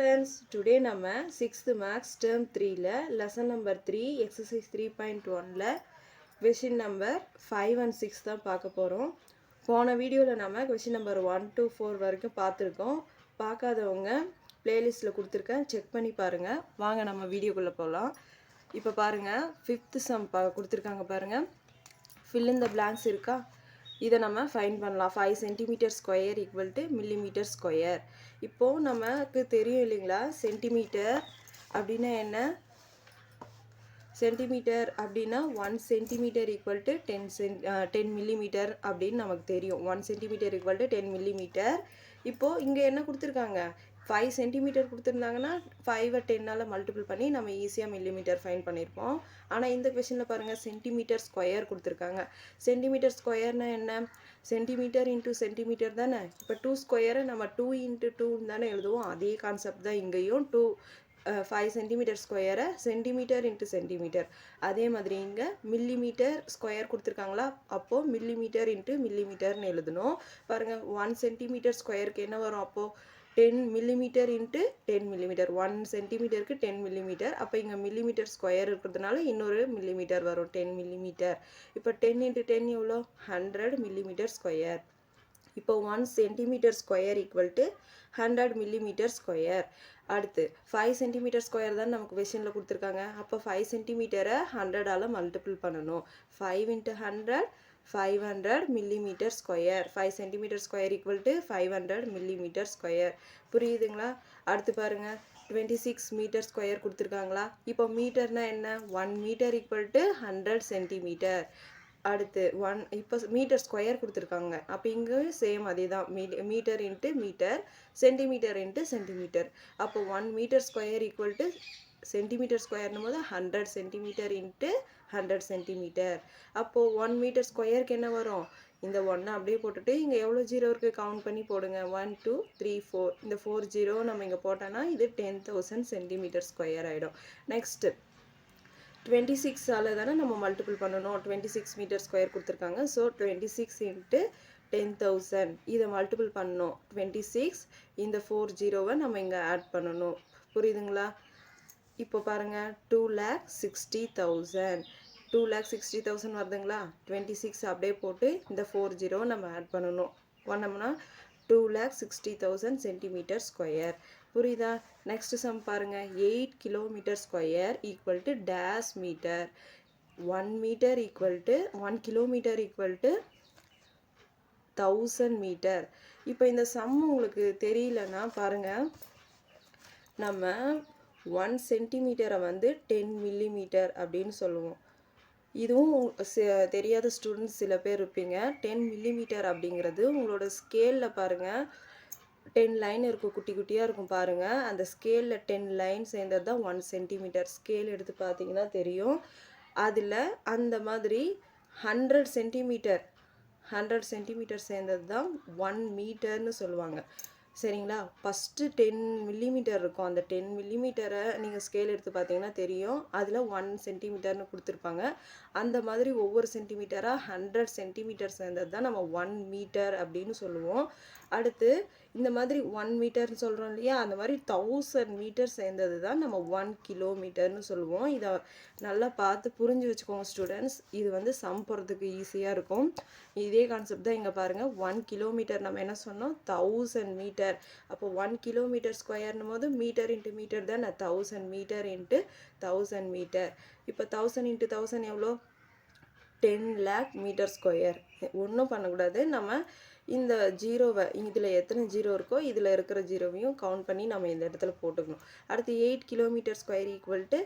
students, today நம்ம 6th maths term 3 ல lesson number 3 exercise 3.1 ல question number 5 and 6 தான் பார்க்க போறோம். போன வீடியோல நம்ம question number 1 to 4 வரைக்கும் பார்த்திருக்கோம். பார்க்காதவங்க பிளேலிஸ்ட்ல கொடுத்திருக்கேன், செக் பண்ணி பாருங்க. வாங்க நம்ம வீடியோக்குள்ள போலாம். இப்போ பாருங்க 5th sum கொடுத்திருக்காங்க பாருங்க. fill in the blanks இருக்கா? இதை நம்ம ஃபைண்ட் பண்ணலாம். 5 centimetre square equal to millimetre square. இப்போது நமக்கு தெரியும் இல்லைங்களா, சென்டிமீட்டர் அப்படின்னா என்ன? சென்டிமீட்டர் அப்படின்னா 1 சென்டிமீட்டர் ஈக்குவல் டு 10 மில்லிமீட்டர் அப்படின்னு நமக்கு தெரியும். 1 சென்டிமீட்டர் ஈக்குவல் டு 10 மில்லிமீட்டர். இப்போது இங்கே என்ன கொடுத்துருக்காங்க? 5 சென்டிமீட்டர் கொடுத்துருந்தாங்கன்னா 5 10ஆல் மல்டிபிள் பண்ணி நம்ம ஈஸியாக மில்லிமீட்டர் ஃபைண்ட் பண்ணியிருப்போம். ஆனால் இந்த கொஷனில் பாருங்கள், சென்டிமீட்டர் ஸ்கொயர் கொடுத்துருக்காங்க. சென்டிமீட்டர் ஸ்கொயர்னா என்ன? சென்டிமீட்டர் இன்ட்டு சென்டிமீட்டர் தானே. இப்போ 2 ஸ்கொயரை நம்ம 2 இன்ட்டு 2 தானே எழுதுவோம். அதே கான்செப்ட் தான் இங்கேயும். 5 சென்டிமீட்டர் ஸ்கொயரை சென்டிமீட்டர் இன்ட்டு சென்டிமீட்டர். அதே மாதிரி இங்கே மில்லிமீட்டர் ஸ்கொயர் கொடுத்துருக்காங்களா, அப்போது மில்லிமீட்டர் இன்ட்டு மில்லிமீட்டர்னு எழுதணும். பாருங்கள், 1 சென்டிமீட்டர் ஸ்கொயருக்கு என்ன வரும்? அப்போது 10 மில்லிமீட்டர் இன்ட்டு 10 மில்லிமீட்டர். 1 சென்டிமீட்டருக்கு 10 மில்லிமீட்டர். அப்போ இங்கே மில்லிமீட்டர் ஸ்கொயர் இருக்கிறதுனால இன்னொரு மில்லிமீட்டர் வரும், 10 மில்லிமீட்டர். இப்போ 10 இன்ட்டு 10 எவ்வளோ? 100 மில்லிமீட்டர் ஸ்கொயர். இப்போ 1 centimetre square equal to 100 millimetre square. அடுத்து 5 சென்டிமீட்டர் ஸ்கொயர் தான் நமக்கு கொஸ்டினில் கொடுத்துருக்காங்க. அப்போ 5 சென்டிமீட்டரை 100ஆல் மல்டிபிள் பண்ணணும். 5 into 100 500 millimetre square. 5 centimetre square equal to 500 millimetre square. புரியுதுங்களா? அடுத்து பாருங்கள், 26 மீட்டர் ஸ்கொயர் கொடுத்துருக்காங்களா. இப்போ மீட்டர்னா என்ன? 1 மீட்டர் ஈக்குவல் டு 100 சென்டிமீட்டர். அடுத்து இப்போ மீட்டர் ஸ்கொயர் கொடுத்துருக்காங்க. அப்போ இங்கேயும் சேம் அதே தான், metre into metre, centimetre into centimetre. அப்போ 1 metre square equal to centimetre ஸ்கொயர்னும் போது 100 சென்டிமீட்டர் இன்ட்டு 100 சென்டிமீட்டர். அப்போது 1 மீட்டர் ஸ்கொயருக்கு என்ன வரும்? இந்த 1 அப்படியே போட்டுட்டு இங்கே எவ்வளோ ஜீரோ இருக்குது கவுண்ட் பண்ணி போடுங்க. 1 2 3 4. இந்த 4 ஜீரோ நம்ம இங்கே போட்டோன்னா இது 10,000 சென்டிமீட்டர் ஸ்கொயர் ஆகிடும். நெக்ஸ்ட்டு 26ஆல் தானே நம்ம மல்டிபிள் பண்ணணும். 26 மீட்டர் ஸ்கொயர் கொடுத்துருக்காங்க. ஸோ 26 இன்ட்டு 10,000 இதை மல்டிபிள் பண்ணணும். 26 இந்த 4 ஜீரோவை நம்ம இங்கே ஆட் பண்ணணும். புரியுதுங்களா? இப்போ பாருங்கள், 2,60,000. 2,60,000 வருதுங்களா? 26 அப்படியே போட்டு இந்த 4 ஜீரோவை நம்ம ஆட் பண்ணணும். பண்ணோம்னா 2,60,000 சென்டிமீட்டர் ஸ்கொயர். புரியுதா? நெக்ஸ்ட் சம் பாருங்கள், 8 kilometre square equal to dash metre. 1 metre equal to 1 kilometre equal to 1000 metre. இப்போ இந்த சம் உங்களுக்கு தெரியலன்னா பாருங்கள், நம்ம 1 சென்டிமீட்டரை வந்து 10 மில்லிமீட்டர் அப்படின்னு சொல்லுவோம். இதுவும் தெரியாத ஸ்டூடெண்ட்ஸ் சில பேர் இருப்பீங்க. 10 மில்லிமீட்டர் அப்படிங்கிறது உங்களோட ஸ்கேலில் பாருங்கள், 10 லைன் இருக்கும், குட்டி குட்டியாக இருக்கும் பாருங்கள். அந்த ஸ்கேலில் 10 லைன் சேர்ந்தது தான் 1 சென்டிமீட்டர். ஸ்கேல் எடுத்து பார்த்தீங்கன்னா தெரியும். அதில் அந்த மாதிரி 100 சென்டிமீட்டர் சேர்ந்தது தான் 1 மீட்டர்னு சொல்லுவாங்க. சரிங்களா? ஃபஸ்ட்டு 10 மில்லிமீட்டர் இருக்கும். அந்த 10 மில்லிமீட்டரை நீங்கள் ஸ்கேல் எடுத்து பார்த்தீங்கன்னா தெரியும். அதில் 1 சென்டிமீட்டர்னு கொடுத்துருப்பாங்க. அந்த மாதிரி ஒவ்வொரு சென்டிமீட்டராக 100 சென்டிமீட்டர் சேர்ந்தது தான் நம்ம 1 மீட்டர் அப்படின்னு சொல்லுவோம். அடுத்து இந்த மாதிரி 1 மீட்டர்னு சொல்கிறோம் இல்லையா, அந்த மாதிரி 1000 மீட்டர் சேர்ந்தது தான் நம்ம 1 கிலோமீட்டர்னு சொல்லுவோம். இதை நல்லா பார்த்து புரிஞ்சு வச்சுக்கோங்க ஸ்டூடெண்ட்ஸ். இது வந்து சம் போகிறதுக்கு ஈஸியாக இருக்கும். இதே கான்செப்ட் தான் இங்கே பாருங்கள். 1 கிலோமீட்டர் நம்ம என்ன சொன்னோம்? 1000 மீட்டர். அப்போ 1 கிலோமீட்டர் ஸ்கொயர்னும் போது மீட்டர் இன்ட்டு மீட்டர் தான். 1000 மீட்டர் இன்ட்டு 1000 மீட்டர். இப்போ 1000 இன்ட்டு 1000 எவ்வளோ? 10 லேக் மீட்டர் ஸ்கொயர். ஒன்றும் பண்ணக்கூடாது, நம்ம இந்த ஜீரோவை இதில் எத்தனை ஜீரோ இருக்கோ இதில் இருக்கிற ஜீரோவையும் கவுண்ட் பண்ணி நம்ம இந்த இடத்துல போட்டுக்கணும். அடுத்து 8 kilometre square equal to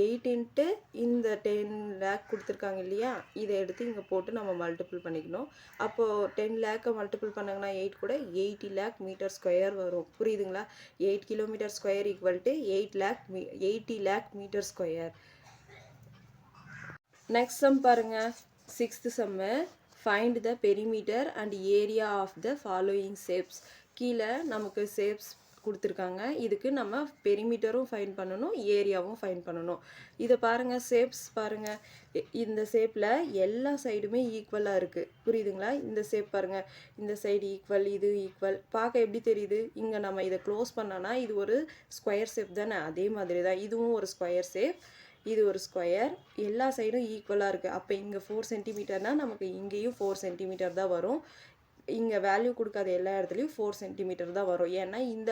8 into இந்த 10 லேக் கொடுத்துருக்காங்க இல்லையா, இதை எடுத்து இங்கே போட்டு நம்ம மல்டிபிள் பண்ணிக்கணும். அப்போது 10 லேக்கை மல்டிபிள் பண்ணாங்கன்னா 8 கூட 80 லேக் மீட்டர் ஸ்கொயர் வரும். புரியுதுங்களா? 8 kilometre square equal to 80 lakh metre square. Next sum பாருங்கள், 6th sum. Find the perimeter and area of the following shapes. கீழே நமக்கு ஷேப்ஸ் கொடுத்துருக்காங்க. இதுக்கு நம்ம பெரிமீட்டரும் ஃபைண்ட் பண்ணணும், ஏரியாவும் ஃபைண்ட் பண்ணணும். இதை பாருங்கள், ஷேப்ஸ் பாருங்கள். இந்த ஷேப்பில் எல்லா சைடுமே ஈக்குவலாக இருக்குது. புரியுதுங்களா? இந்த ஷேப் பாருங்கள், இந்த சைடு ஈக்குவல், இது ஈக்குவல். பார்க்க எப்படி தெரியுது? இங்கே நம்ம இதை க்ளோஸ் பண்ணோன்னா இது ஒரு ஸ்கொயர் ஷேப் தானே, அதே மாதிரி தான் இதுவும் ஒரு ஸ்கொயர் ஷேப். இது ஒரு ஸ்கொயர், எல்லா சைடும் ஈக்குவலாக இருக்குது. அப்போ இங்கே 4 சென்டிமீட்டர்னால் நமக்கு இங்கேயும் 4 சென்டிமீட்டர் தான் வரும். இங்கே வேல்யூ கொடுக்காத எல்லா இடத்துலையும் 4 சென்டிமீட்டர் தான் வரும். ஏன்னா இந்த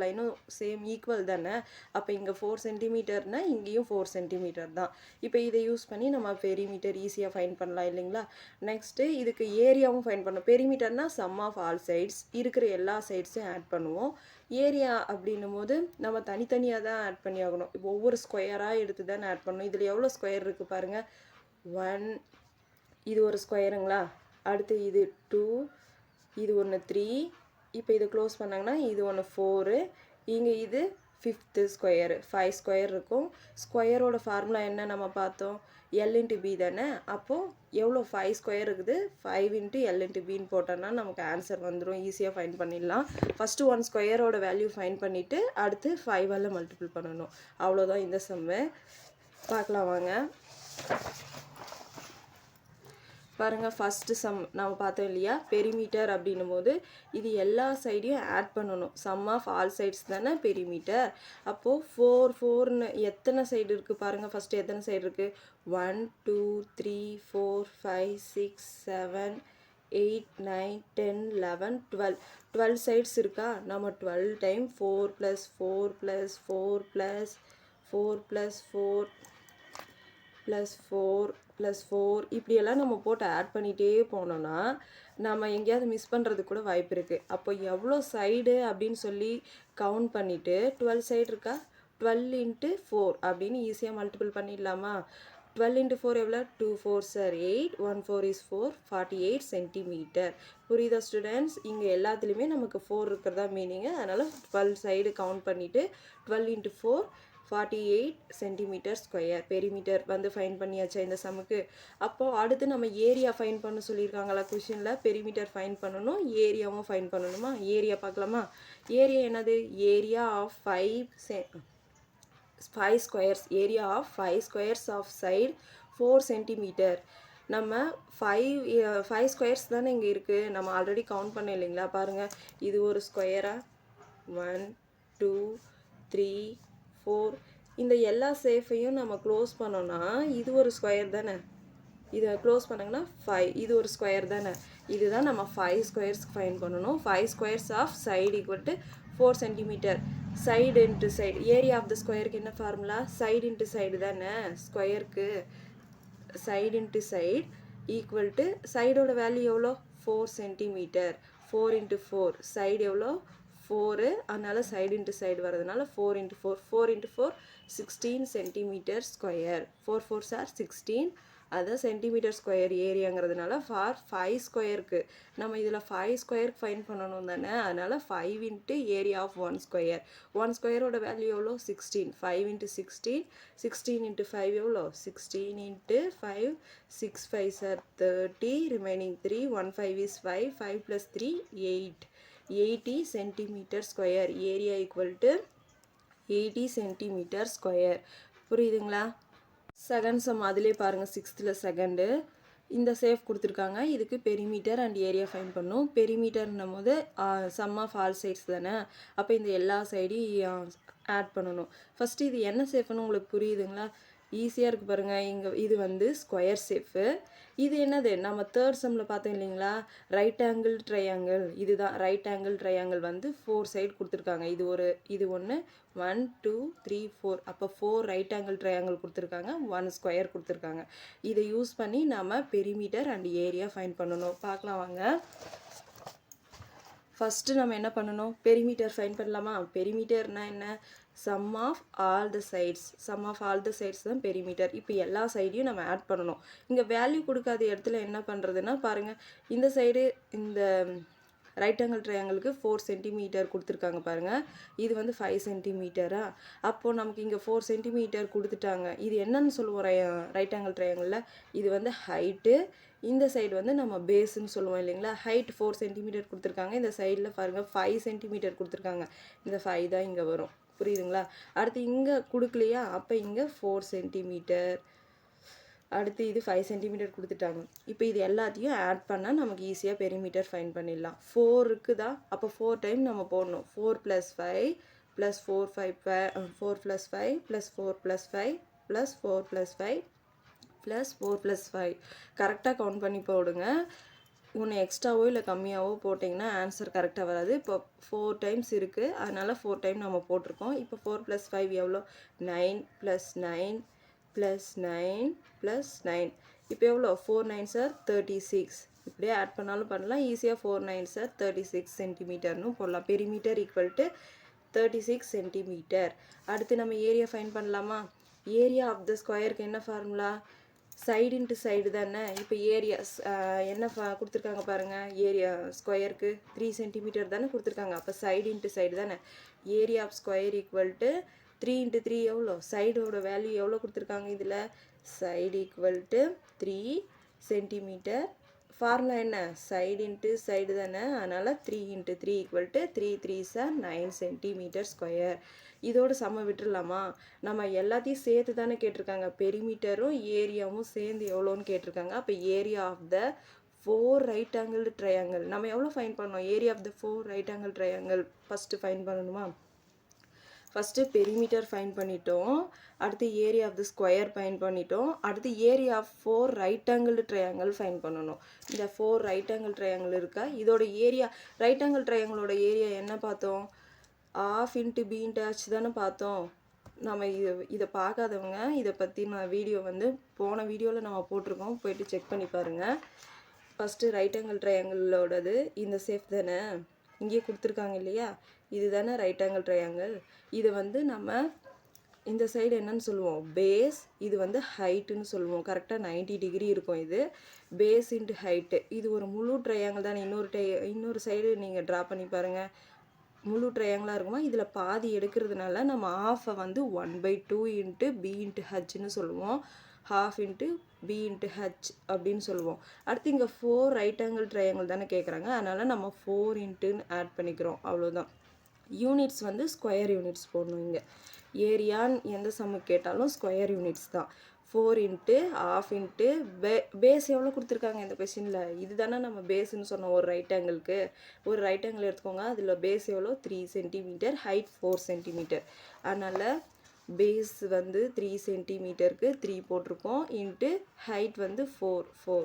லைனும் சேம் ஈக்குவல் தானே. அப்போ இங்கே 4 சென்டிமீட்டர்னால் இங்கேயும் 4 சென்டிமீட்டர் தான். இப்போ இதை யூஸ் பண்ணி நம்ம பெரிமீட்டர் ஈஸியாக ஃபைண்ட் பண்ணலாம் இல்லைங்களா? நெக்ஸ்ட்டு இதுக்கு ஏரியாவும் ஃபைண்ட் பண்ணணும். பெரிமீட்டர்னால் சம் ஆஃப் ஆல் சைட்ஸ், இருக்கிற எல்லா சைட்ஸையும் ஆட் பண்ணுவோம். ஏரியா அப்படின்னும் போது நம்ம தனித்தனியாக தான் ஆட் பண்ணி ஆகணும். இப்போ ஒவ்வொரு ஸ்கொயராக எடுத்து தான் ஆட் பண்ணணும். இதில் எவ்வளோ ஸ்கொயர் இருக்குது பாருங்கள். 1, இது ஒரு ஸ்கொயருங்களா? அடுத்து இது 2, இது ஒன்று 3. இப்போ இது க்ளோஸ் பண்ணாங்கன்னா இது ஒன்று 4. இங்கே இது 5th ஸ்கொயரு, 5 ஸ்கொயர் இருக்கும். ஸ்கொயரோட ஃபார்முலா என்ன நம்ம பார்த்தோம்? எல் இன்ட்டு பி தானே. அப்போது எவ்வளோ 5 ஸ்கொயர் இருக்குது? 5 இன்ட்டு எல் இன்ட்டு பின்னு போட்டோன்னா நமக்கு ஆன்சர் வந்துடும். ஈஸியாக ஃபைண்ட் பண்ணிடலாம். ஃபஸ்ட்டு 1 ஸ்கொயரோட வேல்யூ ஃபைண்ட் பண்ணிவிட்டு அடுத்து 5ஆல் மல்டிபிள் பண்ணணும். அவ்வளோதான் இந்த சம்மு. பார்க்கலாம் வாங்க. பாருங்கள், ஃபஸ்ட்டு சம் நம்ம பார்த்தோம் இல்லையா? பெரிமீட்டர் அப்படின்னும் போது இது எல்லா சைடையும் ஆட் பண்ணணும். சம் ஆஃப் ஆல் சைட்ஸ் தானே பெரிமீட்டர். அப்போது 4 எத்தனை சைடு இருக்குது பாருங்கள். ஃபஸ்ட்டு எத்தனை சைடு இருக்குது? 1 2 3 4 5 6 7 8 9 10 11 12. 12 சைட்ஸ் இருக்கா? நம்ம 12 டைம் 4 + 4 + 4 + 4 + 4 + 4 + 4 இப்படியெல்லாம் நம்ம போட்டு ஆட் பண்ணிகிட்டே போனோன்னா நம்ம எங்கேயாவது மிஸ் பண்ணுறதுக்கு கூட வாய்ப்பு இருக்குது. அப்போ எவ்வளோ சைடு அப்படின்னு சொல்லி கவுண்ட் பண்ணிவிட்டு 12 சைடு இருக்கா? 12 × 4 அப்படின்னு ஈஸியாக மல்டிபிள் பண்ணிடலாமா? 12 × 4 எவ்வளோ? 2 4s are 8, 1 4 is 4, 48 சென்டிமீட்டர். புரியுதா ஸ்டூடெண்ட்ஸ்? இங்கே எல்லாத்துலேயுமே நமக்கு 4 இருக்கிறதா மீனிங்கு. அதனால் 12 சைடு கவுண்ட் பண்ணிவிட்டு 12 × 4 48 சென்டிமீட்டர் ஸ்கொயர் பெரிமீட்டர் வந்து ஃபைன் பண்ணியாச்சா இந்த சமுக்கு? அப்போது அடுத்து நம்ம ஏரியா ஃபைன் பண்ண சொல்லியிருக்காங்களா கொஷினில்? பெரிமீட்டர் ஃபைன் பண்ணணும், ஏரியாவும் ஃபைன் பண்ணணுமா? ஏரியா பார்க்கலாமா? ஏரியா என்னது? Area of 5 squares. Area of 5 squares of side 4 centimetre. நம்ம 5 ஸ்கொயர்ஸ் தானே இங்கே இருக்குது. நம்ம ஆல்ரெடி கவுண்ட் பண்ண இல்லைங்களா? பாருங்கள், இது ஒரு ஸ்கொயரா? 1 2 3 4. இந்த எல்லா சேஃபையும் நம்ம க்ளோஸ் பண்ணோன்னா இது ஒரு ஸ்கொயர் தானே. இதை க்ளோஸ் பண்ணாங்கன்னா 5, இது ஒரு ஸ்கொயர் தானே. இதுதான் நம்ம 5 ஸ்கொயர்ஸ்க்கு ஃபைன் பண்ணணும். 5 squares of side = 4 centimetre. Side into side, area of the ஸ்கொயருக்கு என்ன ஃபார்முலா? சைடு இன்ட்டு சைடு தானே ஸ்கொயருக்கு. சைடு இன்ட்டு சைடு ஈக்குவல் சைடோட வேல்யூ எவ்வளோ? 4 சென்டிமீட்டர். 4 × 4 சைடு எவ்வளோ? 4. அதனால் சைடு இன்ட்டு சைடு வரதுனால 4 × 4, 4 × 4 16 சென்டிமீட்டர் ஸ்கொயர். 4 4s are 16. அதுதான் சென்டிமீட்டர் ஸ்கொயர் ஏரியாங்கிறதுனால ஃபார் 5 ஸ்கொயருக்கு நம்ம இதில் 5 ஸ்கொயருக்கு ஃபைன் பண்ணணும் தானே. அதனால் 5 × ஏரியா ஆஃப் 1 ஸ்கொயர். 1 ஸ்கொயரோட வேல்யூ எவ்வளோ? 16. 5 × 16, 16 × 5 எவ்வளோ? 16 × 5, 6 5s are 30, remaining 3, 1 5 is 5, 5 + 3 8. 80 centimetre square. Area = 80 centimetre square. புரியுதுங்களா? செகண்ட் சம் அதிலே பாருங்கள், 6th செகண்டு. இந்த சேஃப் கொடுத்துருக்காங்க. இதுக்கு பெரிமீட்டர் அண்ட் ஏரியா ஃபைன் பண்ணும். பெரிமீட்டர்னும் போது சம் ஆஃப் ஆல் சைட்ஸ் தானே. அப்போ இந்த எல்லா சைடையும் ஆட் பண்ணணும். ஃபஸ்ட்டு இது என்ன சேஃப்னு உங்களுக்கு புரியுதுங்களா? ஈஸியாக இருக்குது பாருங்கள். இங்கே இது வந்து ஸ்கொயர் ஷேப்பு. இது என்னது? நம்ம தேர்ட் சம்மில் பார்த்தோம் இல்லைங்களா? Right angle triangle. இதுதான் ரைட் ஆங்கிள் ட்ரையாங்கிள் வந்து 4 சைடு கொடுத்துருக்காங்க. இது ஒன்று 1 2 3 4. அப்போ 4 ரைட் ஆங்கிள் ட்ரையாங்கிள் கொடுத்துருக்காங்க, 1 ஸ்கொயர் கொடுத்துருக்காங்க. இதை யூஸ் பண்ணி நம்ம பெரிமீட்டர் அண்ட் ஏரியா ஃபைன் பண்ணணும். பார்க்கலாம் வாங்க. ஃபஸ்ட்டு நம்ம என்ன பண்ணணும்? பெரிமீட்டர் ஃபைன் பண்ணலாமா? பெரிமீட்டர்னால் என்ன? Sum of all the sides. Sum of all the sides தான் பெரிமீட்டர். இப்போ எல்லா சைடையும் நம்ம ஆட் பண்ணணும். இங்கே வேல்யூ கொடுக்காத இடத்துல என்ன பண்ணுறதுன்னா பாருங்கள், இந்த சைடு இந்த ரைட் ஆங்கிள் ட்ரையாங்கிளுக்கு 4 சென்டிமீட்டர் கொடுத்துருக்காங்க பாருங்கள். இது வந்து 5 சென்டிமீட்டரா. அப்போது நமக்கு இங்கே 4 சென்டிமீட்டர் கொடுத்துட்டாங்க. இது என்னன்னு சொல்லுவோம் ரைட் ஆங்கிள் ட்ரையாங்கிளில்? இது வந்து ஹைட்டு, இந்த சைடு வந்து நம்ம பேஸுன்னு சொல்லுவோம் இல்லைங்களா. ஹைட் 4 சென்டிமீட்டர் கொடுத்துருக்காங்க. இந்த சைடில் பாருங்கள் 5 சென்டிமீட்டர் கொடுத்துருக்காங்க. இந்த 5 தான் இங்கே வரும். புரியுதுங்களா? அடுத்து இங்கே கொடுக்கலையா, அப்போ இங்கே 4 சென்டிமீட்டர், அடுத்து இது 5 சென்டிமீட்டர் கொடுத்துட்டாங்க. இப்போ இது எல்லாத்தையும் ஆட் பண்ணால் நமக்கு ஈஸியாக பெரிமீட்டர் ஃபைன் பண்ணிடலாம். 4 இருக்குதா, அப்போ 4 டைம் நம்ம போடணும். 4 + 5 + 4 5 4 + 5 + 4 + 5 + 4 + 5 + 4 + 5 கரெக்டாக கவுண்ட் பண்ணி போடுங்க. ஒன்று எக்ஸ்ட்ராவோ இல்லை கம்மியாகவோ போட்டிங்கன்னா ஆன்சர் கரெக்டாக வராது. இப்போ 4 டைம்ஸ் இருக்குது, அதனால் 4 டைம் நம்ம போட்டிருக்கோம். இப்போ 4 + 5 எவ்வளோ? 9 + 9 + 9 + 9. இப்போ எவ்வளோ? 4 9s are 36. இப்படியே ஆட் பண்ணாலும் பண்ணலாம். ஈஸியாக 4 9s are 36 சென்டிமீட்டர்னு போடலாம். Perimeter equal to 36 centimetre. அடுத்து நம்ம ஏரியா ஃபைன் பண்ணலாமா? ஏரியா ஆஃப் த ஸ்கொயருக்கு என்ன ஃபார்முலா? சைடு இன்ட்டு சைடு தானே. இப்போ ஏரியா என்ன கொடுத்துருக்காங்க பாருங்கள். ஏரியா ஸ்கொயருக்கு 3 சென்டிமீட்டர் தானே கொடுத்துருக்காங்க. அப்போ சைடு இன்ட்டு சைடு தானே. Area of square equal to 3 × 3 எவ்வளோ? சைடோட வேல்யூ எவ்வளோ கொடுத்துருக்காங்க இதில்? Side equal to 3 centimetre. Formula என்ன? சைடு இன்ட்டு சைடு தானே, அதனால் 3 × 3 equal to 3 3s are 9 centimetre square. இதோடு சம விட்டுடலாமா? நம்ம எல்லாத்தையும் சேர்த்து தானே கேட்டிருக்காங்க. பெரிமீட்டரும் ஏரியாவும் சேர்ந்து எவ்வளோன்னு கேட்டிருக்காங்க. அப்போ area of the 4 right angle triangle நம்ம எவ்வளோ ஃபைன் பண்ணோம்? Area of the 4 right angle triangle first find பண்ணணுமா? ஃபஸ்ட்டு பெரிமீட்டர் ஃபைன் பண்ணிட்டோம், அடுத்து area of the square find பண்ணிட்டோம், அடுத்து area of 4 right angle triangle find பண்ணணும். இந்த 4 ரைட் ஆங்கிள் ட்ரையாங்கிள் இருக்கா, இதோட ஏரியா ரைட் ஆங்கிள் ட்ரையாங்கிளோட ஏரியா என்ன பார்த்தோம்? ½ × b × h தானே பார்த்தோம். நம்ம இதை பார்க்காதவங்க இதை பற்றி நான் வீடியோ வந்து போன வீடியோவில் நம்ம போட்டிருக்கோம், போயிட்டு செக் பண்ணி பாருங்கள். ஃபஸ்ட்டு ரைட் ஆங்கிள் ட்ரையாங்கிளோடது இந்த ஷேப் தானே, இங்கே கொடுத்துருக்காங்க இல்லையா, இது தானே ரைட் ஆங்கிள் ட்ரையாங்கிள். இதை வந்து நம்ம இந்த சைடு என்னன்னு சொல்லுவோம்? பேஸ். இது வந்து ஹைட்டுன்னு சொல்லுவோம். கரெக்டாக 90 டிகிரி இருக்கும். இது பேஸ் இன்ட்டு ஹைட்டு. இது ஒரு முழு ட்ரையாங்கிள் தானே. இன்னொரு சைடு நீங்கள் ட்ரா பண்ணி பாருங்கள், முழு ட்ரையாங்கிளாக இருக்குமா. இதில் பாதி எடுக்கிறதுனால நம்ம ½ வந்து 1/2 × b × hன்னு சொல்லுவோம். ½ × b × h அப்படின்னு சொல்லுவோம். அடுத்து இங்கே 4 ரைட் ஆங்கிள் ட்ரையாங்கிள் தானே கேட்குறாங்க, அதனால் நம்ம 4 × ஆட் பண்ணிக்கிறோம். அவ்வளோதான். யூனிட்ஸ் வந்து ஸ்கொயர் யூனிட்ஸ் போடணும். இங்கே ஏரியான்னு எந்த சம்மு கேட்டாலும் ஸ்கொயர் யூனிட்ஸ் தான். 4 × ½ பேஸ் எவ்வளோ கொடுத்துருக்காங்க இந்த கொஸ்டினில்? இது தானே நம்ம பேஸ்ன்னு சொன்னோம். ஒரு ரைட் ஆங்கிளுக்கு ஒரு ரைட் ஆங்கிள் எடுத்துக்கோங்க, அதில் பேஸ் எவ்வளோ? 3 சென்டிமீட்டர், ஹைட் 4 சென்டிமீட்டர். அதனால் பேஸ் வந்து 3 சென்டிமீட்டருக்கு 3 போட்டிருக்கோம், இன்ட்டு ஹைட் வந்து 4.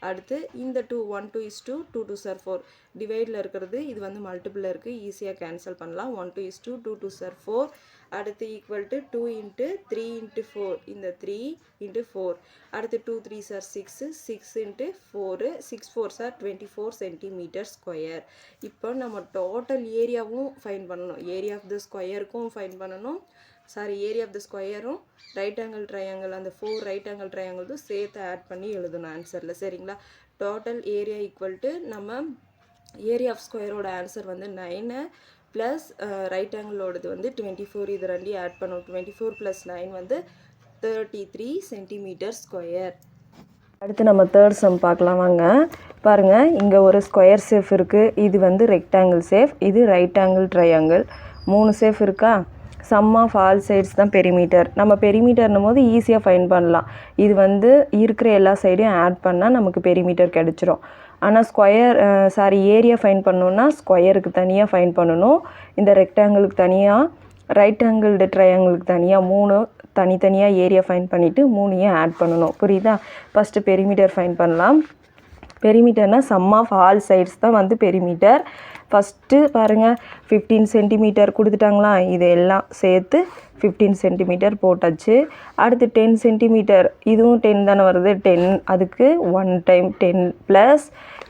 அடுத்து இந்த 1 2 is 2 2 2s are 4 டிவைடில் இருக்கிறது, இது வந்து மல்டிபிளில் இருக்குது, ஈஸியாக கேன்சல் பண்ணலாம். 1 2 is 2 2 2s are 4. அடுத்து ஈக்குவல் டு 2 × 3 × 4, இந்த 3 × 4. அடுத்து 2 3s are 6 6 × 4 6 4s are 24 centimetre square. இப்போ நம்ம டோட்டல் ஏரியாவும் ஃபைன் பண்ணணும். ஏரியா ஆஃப் த ஸ்கொயருக்கும் ஃபைன் பண்ணணும், ஏரியா ஆஃப் த ஸ்கொயரும் ரைட் ஆங்கிள் ட்ரையாங்கிள் அந்த 4 ரைட் ஆங்கிள் ட்ரையாங்கிள்தும் சேர்த்து ஆட் பண்ணி எழுதணும் ஆன்சரில். சரிங்களா? டோட்டல் ஏரியா ஈக்குவல் டு நம்ம ஏரியா ஆஃப் ஸ்கொயரோட ஆன்சர் வந்து 9 ப்ளஸ் ரைட் ஆங்கிளோடது வந்து 24. இது ரெண்டையும் ஆட் பண்ணணும். 24 + 9 வந்து 33 சென்டிமீட்டர் ஸ்கொயர். அடுத்து நம்ம தேர்ட் சம் பார்க்கலாம் வாங்க. பாருங்கள், இங்கே ஒரு ஸ்கொயர் ஷேப் இருக்குது, இது வந்து ரெக்டாங்கிள் ஷேப், இது ரைட் ஆங்கிள் ட்ரையாங்கிள். 3 ஷேப் இருக்கா. சம் ஆஃப் ஆல் சைட்ஸ் தான் பெரிமீட்டர். நம்ம பெரிமீட்டர்னும் போது ஈஸியாக ஃபைன் பண்ணலாம். இது வந்து இருக்கிற எல்லா சைடையும் ஆட் பண்ணால் நமக்கு பெரிமீட்டர் கிடச்சிரும். ஆனால் ஏரியா ஃபைன் பண்ணணுன்னா ஸ்கொயருக்கு தனியாக ஃபைன் பண்ணணும், இந்த ரெக்டாங்கிளுக்கு தனியாக, ரைட் ஆங்கிள் ட்ரையாங்கிளுக்கு தனியாக, 3 தனித்தனியாக ஏரியா ஃபைன் பண்ணிவிட்டு 3ஐயும் ஆட் பண்ணணும். புரியுதா? ஃபஸ்ட்டு பெரிமீட்டர் ஃபைன் பண்ணலாம். பெரிமீட்டர்னால் சம் ஆஃப் ஆல் சைட்ஸ் தான் வந்து பெரிமீட்டர். ஃபஸ்ட்டு பாருங்கள், 15 சென்டிமீட்டர் கொடுத்துட்டாங்களா, இது எல்லாம் சேர்த்து 15 சென்டிமீட்டர் போட்டாச்சு. அடுத்து 10 சென்டிமீட்டர், இதுவும் 10 தானே வருது, 10 அதுக்கு 1 டைம் 10 ப்ளஸ்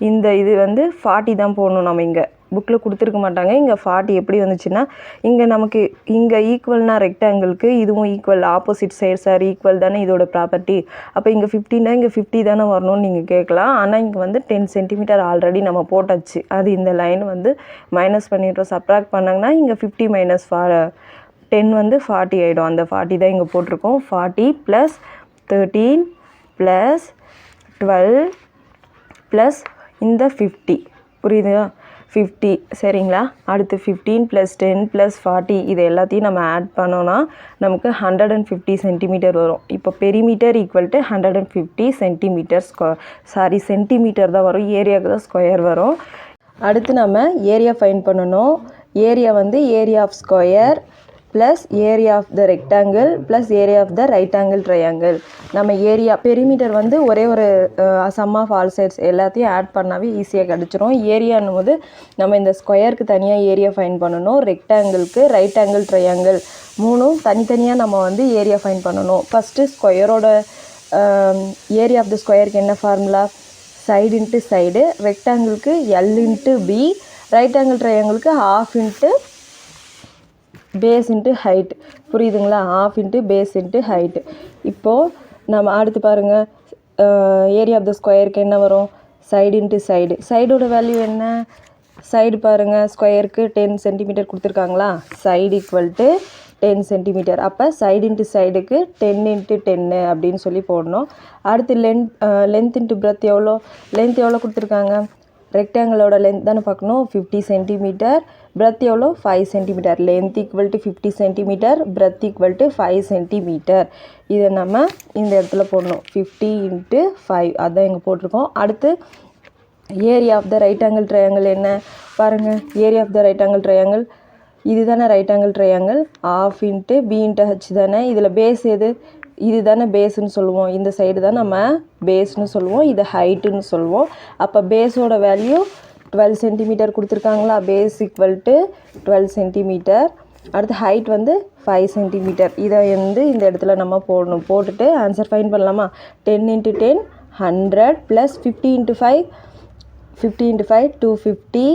இந்த இது வந்து 40 தான் போடணும் நம்ம இங்கே. புக்கில் கொடுத்துருக்க மாட்டாங்க. இங்கே 40 எப்படி வந்துச்சுன்னா, இங்கே நமக்கு இங்கே ஈக்குவல்னா ரெக்டாங்கிளுக்கு இதுவும் equal, opposite sides are equal தானே இதோட ப்ராப்பர்ட்டி. அப்போ இங்கே 50னா இங்கே 50 தானே வரணும்னு நீங்கள் கேட்கலாம். ஆனால் இங்கே வந்து 10 சென்டிமீட்டர் ஆல்ரெடி நம்ம போட்டாச்சு. அது இந்த லைன் வந்து மைனஸ் பண்ணிட்டோம். சப்ராக்ட் பண்ணாங்கன்னா இங்கே 50 மைனஸ் 10 வந்து 40 ஆகிடும். அந்த 40 தான் இங்கே போட்டிருக்கோம். 40 + 13 + 12 ப்ளஸ் இந்த 50 புரியுதுங்களா? 50 சரிங்களா? அடுத்து 15 + 10 + 40 இது எல்லாத்தையும் நம்ம ஆட் பண்ணோன்னா நமக்கு 150 சென்டிமீட்டர் வரும். இப்போ பெரிமீட்டர் = 150 சென்டிமீட்டர் சென்டிமீட்டர் தான் வரும், ஏரியாவுக்கு தான் ஸ்கொயர் வரும். அடுத்து நம்ம ஏரியா ஃபைண்ட் பண்ணணும். ஏரியா வந்து area of square plus area of the rectangle plus area of the right angle triangle. நம்ம ஏரியா பெரிமீட்டர் வந்து ஒரே ஒரு சம் ஆஃப் ஆல் சைட்ஸ் எல்லாத்தையும் ஆட் பண்ணாவே ஈஸியாக கிடச்சிரும். ஏரியான்னும் போது நம்ம இந்த ஸ்கொயருக்கு தனியாக ஏரியா ஃபைண்ட் பண்ணணும், ரெக்டாங்கிளுக்கு ரைட் ஆங்கிள் ட்ரையாங்கிள் மூணும் தனித்தனியாக நம்ம வந்து ஏரியா ஃபைண்ட் பண்ணணும். ஃபஸ்ட்டு ஸ்கொயரோட ஏரியா ஆஃப் த ஸ்கொயருக்கு என்ன ஃபார்முலா? சைடு இன்ட்டு சைடு, ரெக்டாங்கிளுக்கு L into B, right angle ட்ரையாங்கிளுக்கு ½ இன்ட்டு பேஸ் இன்ட்டு ஹைட். புரியுதுங்களா? ½ இன்ட்டு பேஸ் இன்ட்டு ஹைட். இப்போது நம்ம அடுத்து பாருங்கள், ஏரியா ஆஃப் த ஸ்கொயருக்கு என்ன வரும்? Side into side. சைடோட வேல்யூ என்ன? சைடு பாருங்கள், ஸ்கொயருக்கு 10 சென்டிமீட்டர் கொடுத்துருக்காங்களா? Side = 10 centimetre. அப்போ சைடு இன்ட்டு சைடுக்கு 10 இன்ட்டு 10 அப்படின்னு சொல்லி போடணும். அடுத்து லென்த் இன்ட்டு பிரெத் எவ்வளோ? லென்த் எவ்வளோ கொடுத்துருக்காங்க? ரெக்டாங்கிளோட லென்த் தானே பார்க்கணும், 50 சென்டிமீட்டர். பிரெத் எவ்வளோ? 5 centimetre. Length = 50 centimetre, breadth = 5 centimetre. இதை நம்ம இந்த இடத்துல போடணும், 50 × 5 அதான் இங்கே போட்டிருக்கோம். அடுத்து area of the right angle triangle என்ன பாருங்கள்? Area of the right angle triangle இது தானே right angle triangle, ½ into B into H தானே. இதில் பேஸ் எது? இது தானே பேஸுன்னு சொல்லுவோம். இந்த சைடு தான் நம்ம பேஸ்னு சொல்லுவோம், இது ஹைட்டுன்னு சொல்லுவோம். அப்போ பேஸோட வேல்யூ 12 சென்டிமீட்டர் கொடுத்துருக்காங்களா? Base = 12 centimetre. அடுத்து ஹைட் வந்து 5 சென்டிமீட்டர். இதை வந்து இந்த இடத்துல நம்ம போடணும். போட்டுட்டு ஆன்சர் ஃபைண்ட் பண்ணலாமா? 10 × 10 100 ப்ளஸ் 50 × 5 250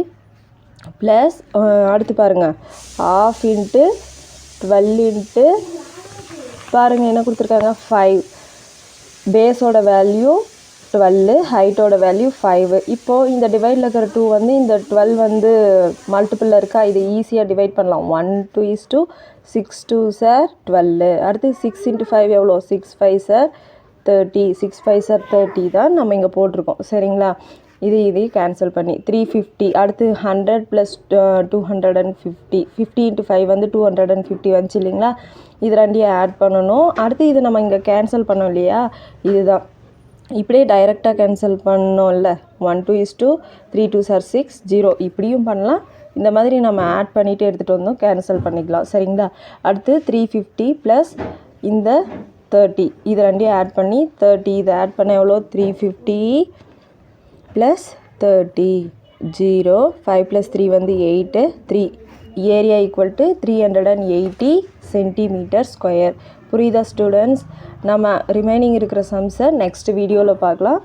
ப்ளஸ் அடுத்து பாருங்கள் ½ இன்ட்டு 12 இன்ட்டு பாருங்கள் என்ன கொடுத்துருக்காங்க? 5. பேஸோட வேல்யூ 12, ஹைட்டோட வேல்யூ 5. இப்போது இந்த டிவைடில் இருக்கிற 2 வந்து இந்த 12 வந்து மல்டிபிளில் இருக்கா? இது ஈஸியாக டிவைட் பண்ணலாம். 1 2 6 2s are 12. அடுத்து 6 × 5 எவ்வளோ? 6 5s are 30. 6 5s are 30 தான் நம்ம இங்கே போட்டிருக்கோம். சரிங்களா? இதையும் கேன்சல் பண்ணி 350. அடுத்து 100 + 250. 50 × 5 வந்து 250 வந்துச்சு இல்லைங்களா? இது ரெண்டையும் ஆட் பண்ணணும். அடுத்து இது நம்ம இங்கே கேன்சல் பண்ணோம் இல்லையா? இதுதான் இப்படியே டைரெக்டாக கேன்சல் பண்ணோம்ல. 1 2 3 2s are 6 0 இப்படியும் பண்ணலாம். இந்த மாதிரி நம்ம ஆட் பண்ணிவிட்டு எடுத்துகிட்டு வந்தோம், கேன்சல் பண்ணிக்கலாம். சரிங்களா? அடுத்து 350 ப்ளஸ் இந்த 30 இது ரெண்டையும் ஆட் பண்ணி 30 இதை ஆட் பண்ண எவ்வளோ? 350 ப்ளஸ் 30 0 5 + 3 வந்து 8 3 ஏரியா = 380 சென்டிமீட்டர் ஸ்கொயர். புரியுதா ஸ்டூடெண்ட்ஸ்? நம்ம ரிமைனிங் இருக்கிற சம்ஸை நெக்ஸ்ட் வீடியோவில் பார்க்கலாம்.